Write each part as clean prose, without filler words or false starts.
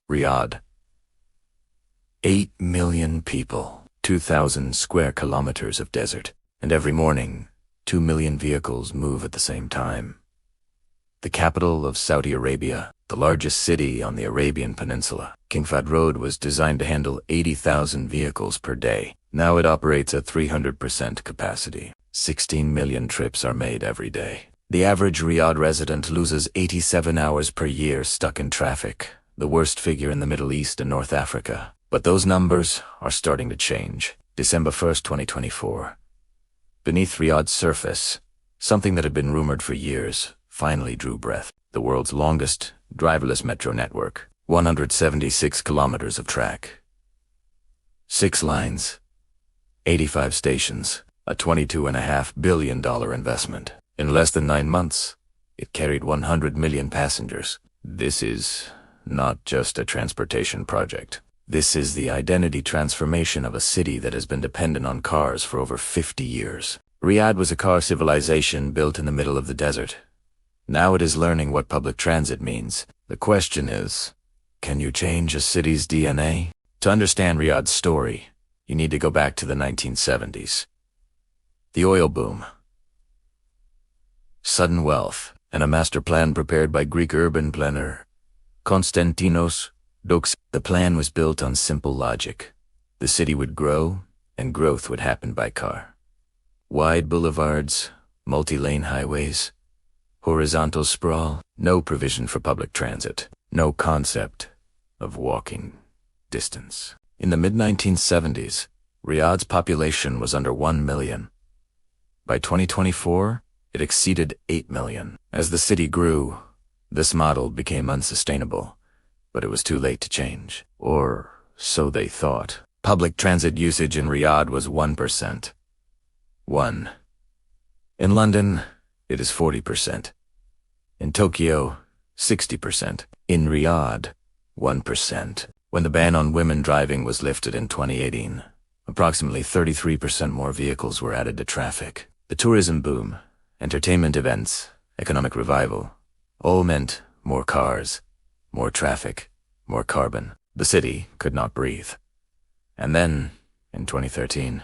Riyadh. 8 million people, 2,000 square kilometers of desert, and every morning, 2 million vehicles move at the same time. The capital of Saudi Arabia, the largest city on the Arabian Peninsula, King Fahd Road was designed to handle 80,000 vehicles per day. Now it operates at 300% capacity. 16 million trips are made every day. The average Riyadh resident loses 87 hours per year stuck in traffic, the worst figure in the Middle East and North Africa. But those numbers are starting to change. December 1st, 2024. Beneath Riyadh's surface, something that had been rumored for years finally drew breath. The world's longest driverless metro network, 176 kilometers of track. 6 lines, 85 stations, a $22.5 billion investment. In less than 9 months, it carried 100 million passengers. This is not just a transportation project. This is the identity transformation of a city that has been dependent on cars for over 50 years. Riyadh was a car civilization built in the middle of the desert. Now it is learning what public transit means. The question is, can you change a city's DNA? To understand Riyadh's story, you need to go back to the 1970s. The oil boom, sudden wealth, and a master plan prepared by Greek urban planner Konstantinos Dox. The plan was built on simple logic. The city would grow, and growth would happen by car. Wide boulevards, multi-lane highways, horizontal sprawl, no provision for public transit, no concept of walking distance. In the mid-1970s, Riyadh's population was under 1 million. By 2024, it exceeded 8 million. As the city grew, this model became unsustainable, but it was too late to change. Or so they thought. Public transit usage in Riyadh was 1%. 1. In London, it is 40%. In Tokyo, 60%. In Riyadh, 1%. When the ban on women driving was lifted in 2018, approximately 33% more vehicles were added to traffic. The tourism boom, entertainment events, economic revival, all meant more cars, more traffic, more carbon. The city could not breathe. And then, in 2013,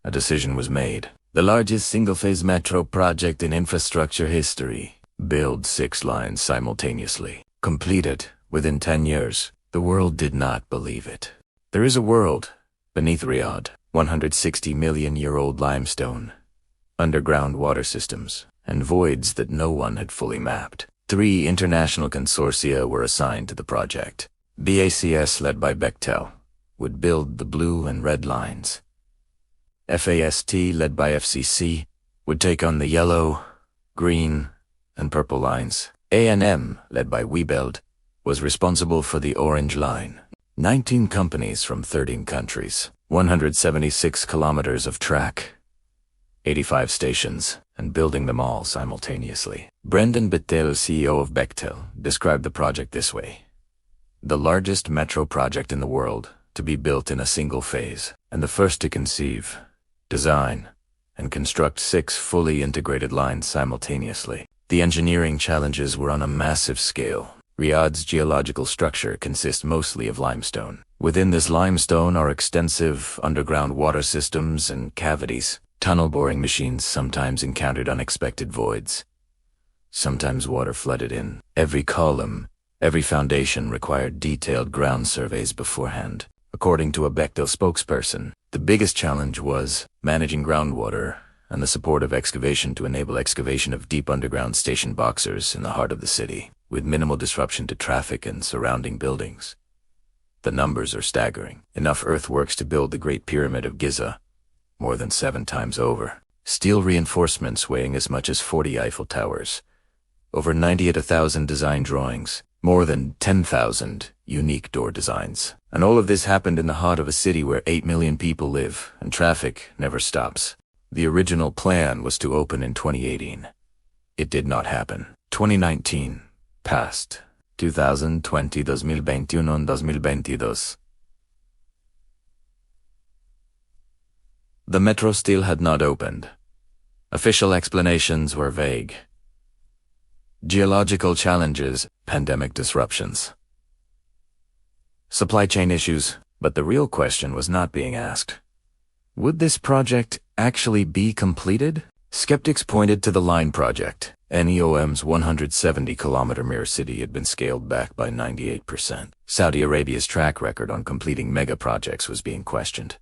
a decision was made. The largest single-phase metro project in infrastructure history. Build 6 lines simultaneously. Completed within 10 years. The world did not believe it. There is a world beneath Riyadh. 160-million-year-old limestone, underground water systems, and voids that no one had fully mapped. 3 international consortia were assigned to the project. BACS, led by Bechtel, would build the blue and red lines. FAST, led by FCC, would take on the yellow, green, and purple lines. A&M, led by Webuild, was responsible for the orange line. 19 companies from 13 countries, 176 kilometers of track, 85 stations, and building them all simultaneously. Brendan Bittel, CEO of Bechtel, described the project this way: the largest metro project in the world to be built in a single phase, and the first to conceive, design, and construct 6 fully integrated lines simultaneously. The engineering challenges were on a massive scale. Riyadh's geological structure consists mostly of limestone. Within this limestone are extensive underground water systems and cavities. Tunnel boring machines sometimes encountered unexpected voids. Sometimes water flooded in. Every column, every foundation required detailed ground surveys beforehand. According to a Bechtel spokesperson, the biggest challenge was managing groundwater and the support of excavation to enable excavation of deep underground station boxers in the heart of the city, with minimal disruption to traffic and surrounding buildings. The numbers are staggering. Enough earthworks to build the Great Pyramid of Giza, more than 7 times over. Steel reinforcements weighing as much as 40 Eiffel Towers. Over 98,000 design drawings. More than 10,000 unique door designs. And all of this happened in the heart of a city where 8 million people live, and traffic never stops. The original plan was to open in 2018. It did not happen. 2019 passed. 2020, 2021, 2022. The metro still had not opened. Official explanations were vague. Geological challenges, pandemic disruptions. supply chain issues, but the real question was not being asked. Would this project actually be completed? Skeptics pointed to the Line project. NEOM's 170-kilometer mirror city had been scaled back by 98%. Saudi Arabia's track record on completing mega projects was being questioned.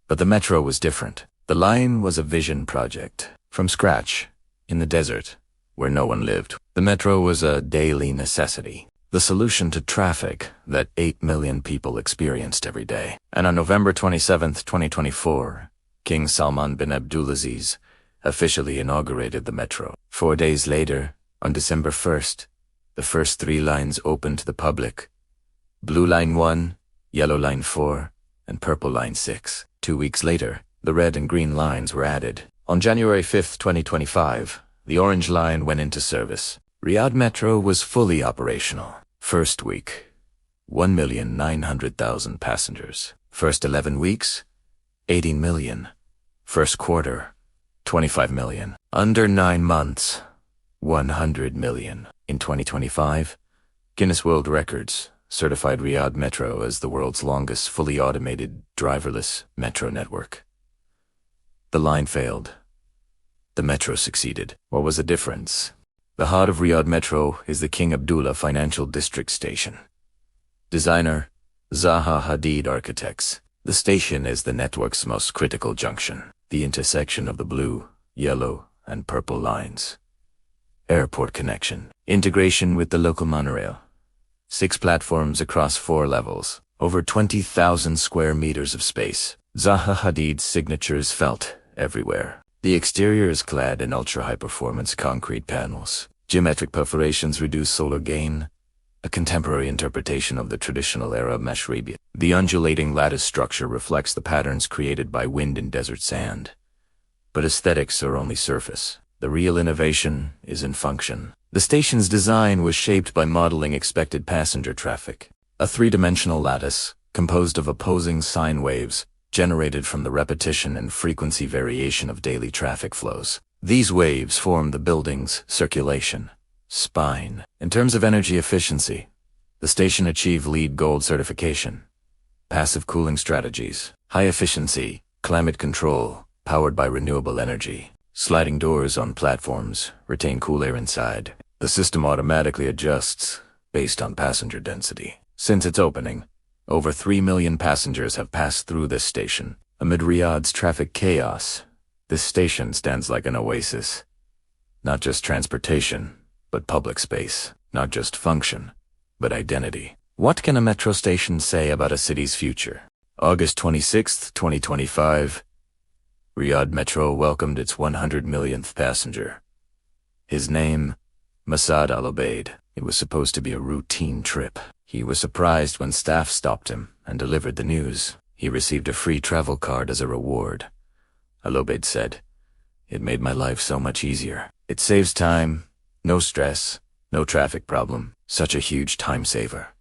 But the metro was different. The Line was a vision project. From scratch, in the desert, where no one lived. The metro was a daily necessity. The solution to traffic that 8 million people experienced every day. And on November 27, 2024, King Salman bin Abdulaziz officially inaugurated the metro. 4 days later, on December 1st, the first 3 lines opened to the public. Blue Line 1, Yellow Line 4, and Purple Line 6. 2 weeks later, the red and green lines were added. On January 5, 2025, the Orange Line went into service. Riyadh Metro was fully operational. First week, 1,900,000 passengers. First 11 weeks, 18 million. First quarter, 25 million. Under 9 months, 100 million. In 2025, Guinness World Records certified Riyadh Metro as the world's longest fully automated driverless metro network. The line failed. The metro succeeded. What was the difference? The heart of Riyadh Metro is the King Abdullah Financial District Station. Designer, Zaha Hadid Architects. The station is the network's most critical junction, the intersection of the blue, yellow, and purple lines. Airport connection. Integration with the local monorail. 6 platforms across 4 levels. Over 20,000 square meters of space. Zaha Hadid's signature is felt everywhere. The exterior is clad in ultra-high-performance concrete panels. Geometric perforations reduce solar gain, a contemporary interpretation of the traditional Arab mashrabiyah. The undulating lattice structure reflects the patterns created by wind and desert sand. But aesthetics are only surface. The real innovation is in function. The station's design was shaped by modeling expected passenger traffic. A 3-dimensional lattice, composed of opposing sine waves, generated from the repetition and frequency variation of daily traffic flows. These waves form the building's circulation spine. In terms of energy efficiency, the station achieved LEED Gold certification. Passive cooling strategies, high efficiency, climate control, powered by renewable energy. Sliding doors on platforms retain cool air inside. The system automatically adjusts based on passenger density. Since its opening, over 3 million passengers have passed through this station. Amid Riyadh's traffic chaos, this station stands like an oasis. Not just transportation, but public space. Not just function, but identity. What can a metro station say about a city's future? August 26, 2025, Riyadh Metro welcomed its 100 millionth passenger. His name, Masad Al-Obaid. It was supposed to be a routine trip. He was surprised when staff stopped him and delivered the news. He received a free travel card as a reward. Al-Obaid said, "It made my life so much easier. It saves time, no stress, no traffic problem. Such a huge time saver."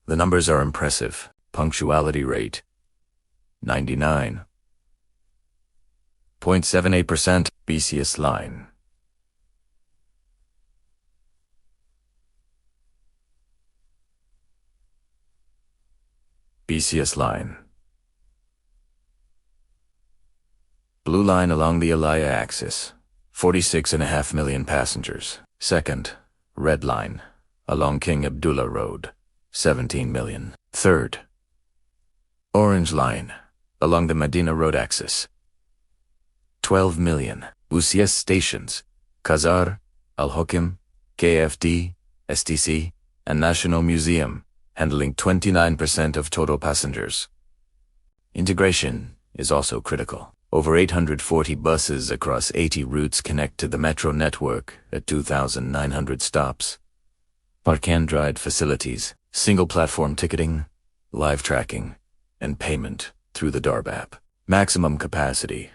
The numbers are impressive. Punctuality rate, 99.78%. BCS line. BCS line. Blue line along the Alaya axis, 46.5 million passengers. Second, red line, along King Abdullah Road, 17 million. Third, orange line, along the Medina Road axis, 12 million. UCS stations, Khazar, Al-Hokim, KFD, STC, and National Museum, handling 29% of total passengers. Integration is also critical. Over 840 buses across 80 routes connect to the metro network at 2,900 stops. Park-and-ride facilities, single-platform ticketing, live tracking, and payment through the DARB app. Maximum capacity,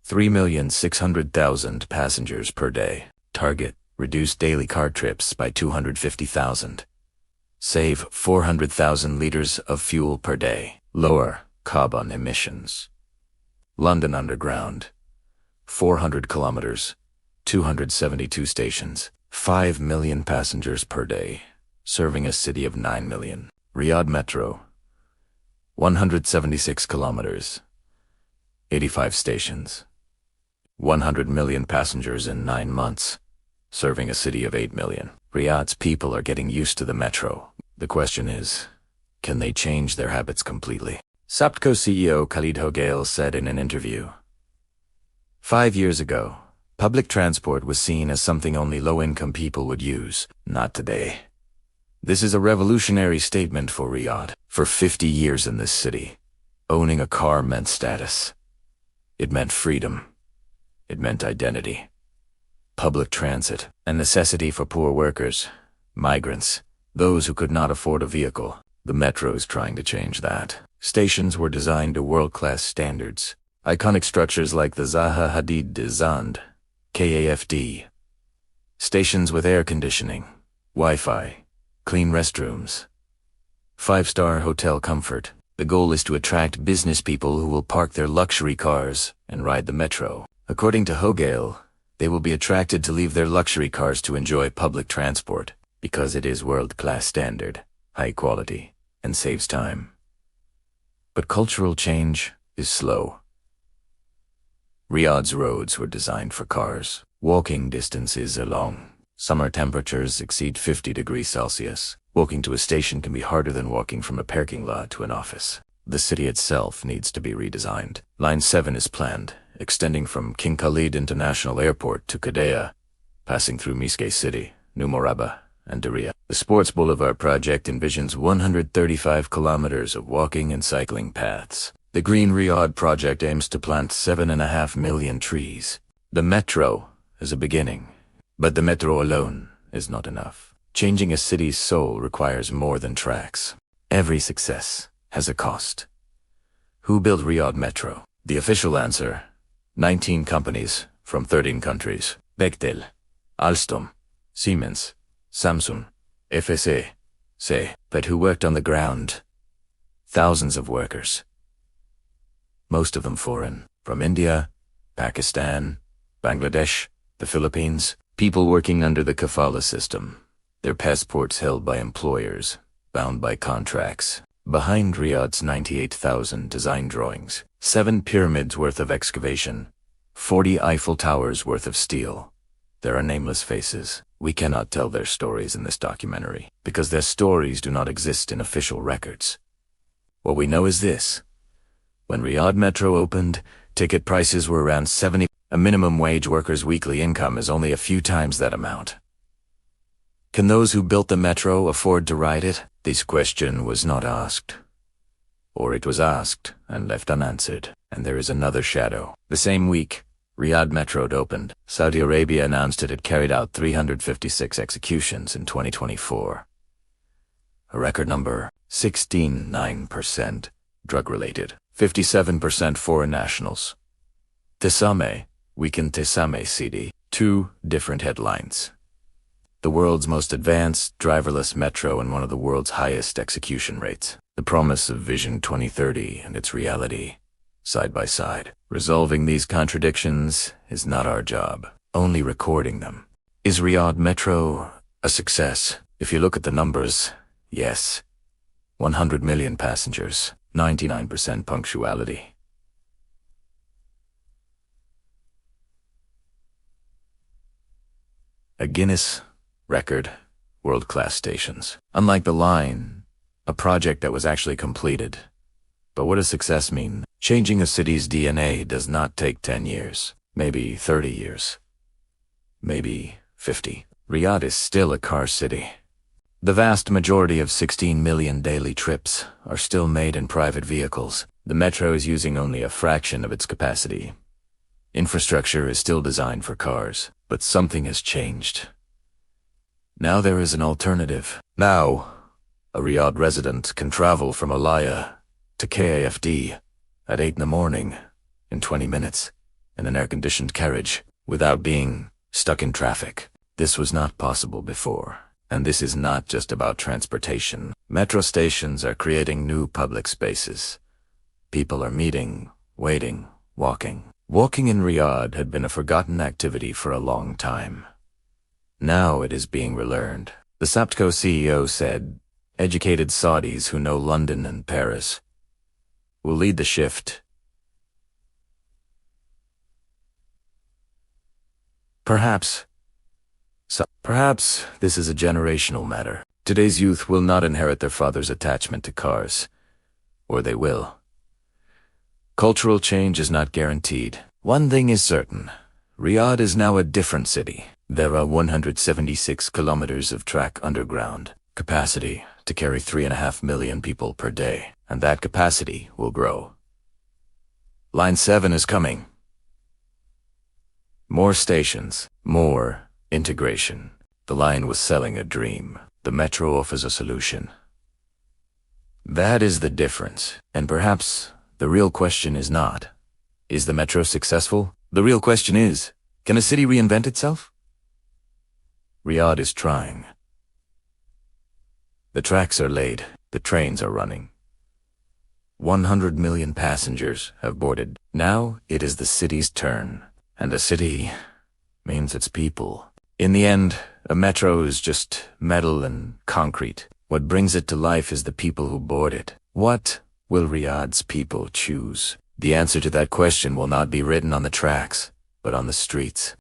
3,600,000 passengers per day. Target, reduce daily car trips by 250,000. Save 400,000 liters of fuel per day. Lower carbon emissions. London Underground, 400 kilometers, 272 stations, 5 million passengers per day, serving a city of 9 million. Riyadh Metro, 176 kilometers, 85 stations, 100 million passengers in 9 months, serving a city of 8 million. Riyadh's people are getting used to the metro. The question is, can they change their habits completely? Saptco CEO Khalid Hogail said in an interview, 5 years ago, public transport was seen as something only low-income people would use. Not today. This is a revolutionary statement for Riyadh. For 50 years in this city, owning a car meant status. It meant freedom. It meant identity. Public transit, a necessity for poor workers, migrants, those who could not afford a vehicle. The metro is trying to change that. Stations were designed to world-class standards. Iconic structures like the Zaha Hadid-designed, KAFD. Stations with air conditioning, Wi-Fi, clean restrooms, 5-star hotel comfort. The goal is to attract business people who will park their luxury cars and ride the metro. According to Hogail, they will be attracted to leave their luxury cars to enjoy public transport because it is world-class standard, high quality, and saves time. But cultural change is slow. Riyadh's roads were designed for cars. Walking distances are long. Summer temperatures exceed 50 degrees Celsius. Walking to a station can be harder than walking from a parking lot to an office. The city itself needs to be redesigned. Line 7 is planned, extending from King Khalid International Airport to Qiddiya, passing through Miskay City, New Morabba, and Diriyah. The Sports Boulevard project envisions 135 kilometers of walking and cycling paths. The Green Riyadh project aims to plant 7.5 million trees. The metro is a beginning, but the metro alone is not enough. Changing a city's soul requires more than tracks. Every success has a cost. Who built Riyadh Metro? The official answer, 19 companies from 13 countries. Bechtel, Alstom, Siemens, Samsung, FSA, say. But who worked on the ground? Thousands of workers. Most of them foreign, from India, Pakistan, Bangladesh, the Philippines. People working under the kafala system. Their passports held by employers, bound by contracts. Behind Riyadh's 98,000 design drawings, 7 pyramids worth of excavation, 40 Eiffel Towers worth of steel. There are nameless faces. We cannot tell their stories in this documentary, because their stories do not exist in official records. What we know is this. When Riyadh Metro opened, ticket prices were around 70. A minimum wage worker's weekly income is only a few times that amount. Can those who built the metro afford to ride it? This question was not asked. Or it was asked and left unanswered. And there is another shadow. The same week, Riyadh Metro opened. Saudi Arabia announced it had carried out 356 executions in 2024. A record number, 16.9% drug-related, 57% foreign nationals. Tesame, weekend Tesame CD. 2 different headlines. The world's most advanced driverless metro and one of the world's highest execution rates. The promise of Vision 2030 and its reality, side by side. Resolving these contradictions is not our job, only recording them. Is Riyadh Metro a success? If you look at the numbers, yes. 100 million passengers, 99% punctuality. A Guinness record, world-class stations. Unlike the line, a project that was actually completed. But what does success mean? Changing a city's DNA does not take 10 years, maybe 30 years, maybe 50. Riyadh is still a car city. The vast majority of 16 million daily trips are still made in private vehicles. The metro is using only a fraction of its capacity. Infrastructure is still designed for cars, but something has changed. Now there is an alternative. Now, a Riyadh resident can travel from Alaya to KAFD at 8 in the morning in 20 minutes in an air-conditioned carriage without being stuck in traffic. This was not possible before. And this is not just about transportation. Metro stations are creating new public spaces. People are meeting, waiting, walking. Walking in Riyadh had been a forgotten activity for a long time. Now it is being relearned. The Saptco CEO said, Educated Saudis who know London and Paris will lead the shift. Perhaps this is a generational matter. Today's youth will not inherit their father's attachment to cars. Or they will. Cultural change is not guaranteed. One thing is certain. Riyadh is now a different city. There are 176 kilometers of track underground, capacity to carry 3.5 million people per day, and that capacity will grow. Line 7 is coming. More stations, more integration. The line was selling a dream. The metro offers a solution. That is the difference. And perhaps the real question is not, is the metro successful? The real question is, can a city reinvent itself? Riyadh is trying. The tracks are laid. The trains are running. 100 million passengers have boarded. Now it is the city's turn. And a city means its people. In the end, a metro is just metal and concrete. What brings it to life is the people who board it. What will Riyadh's people choose? The answer to that question will not be written on the tracks, but on the streets.